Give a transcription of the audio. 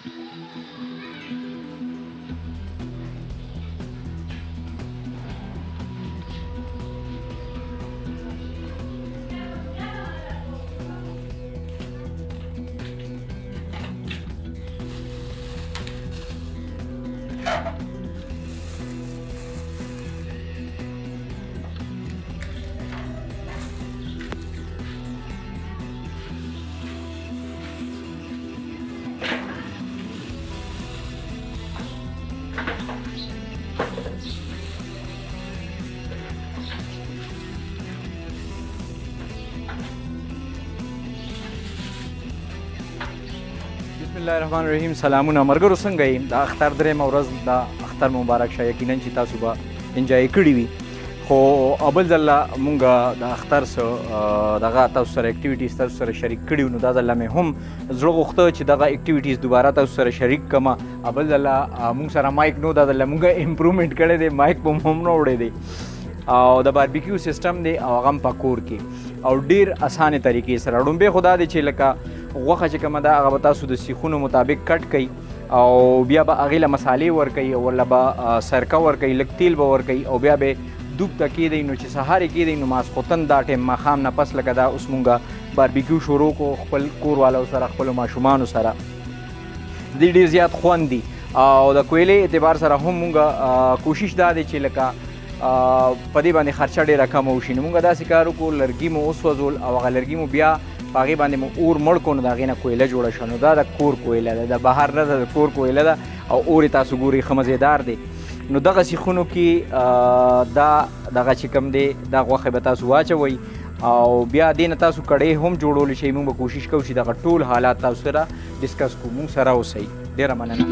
بسم الله الرحمن الرحیم. سلامونه مرګرو، څنګه یې؟ د اختر درېیمه ورځ د اختر مبارک شه. یقینا چې تاسو به انجوای کړي وي، خو اول ځله مونږ د اختر څه دغه تاسو سره اکټیویټیز تاسو سره شریک کړي وو، نو دا ځله مې هم زړه غوښته چې دغه اکټیویټیز دوباره تاسو سره شریک کړم. اول ځله مونږ سره مایک نو، دا ځله مونږ امپروومنټ کړی دی، مایک به هم نه وړی دی او د باربیکیو سیسټم دی او هغه هم په کور کې او ډېر اسانه طریقې سره. ډومبې خو دا دی چې لکه غوښه چې کومه ده هغه به تاسو د سیخونو مطابق کټ کوئ او بیا به هغې له مسالې ورکوئ او ورله به سرکه ورکوئ، لږ تیل به ورکوئ او بیا به دوب ته کېدئ. نو چې سهار یې کېدئ نو ماسخوتن دا ټایم ماښام نه پس لکه دا اوس مونږ باربیکیو شروع کړو خپل کور والو سره، خپلو ماشومانو سره. دې ډېر زیات خوند دي او د کویلې اعتبار سره هم مونږ کوشش دا دی چې لکه په دې باندې خرچه ډېره کمه وشي. نو مونږ داسې کار وکړو، لرګي مو وسوځول او هغه لرګي مو بیا په هغې باندې مو اور مړ کړو، نو د هغې نه کویله جوړه شوه. نو دا د کور کویله ده، د بهر نه ده، د کور کویله ده او اور یې تاسو ګورئ ښه مزېدار دی. نو دغه سیخونو کې دا دغه چې کوم دی دا غوښې به تاسو واچوئ او بیا دې نه تاسو کړۍ هم جوړولی شئ. مونږ به کوشش کوو چې دغه ټول حالات تاسو سره ډسکس کړو. مونږ سره اوسئ. ډېره مننه.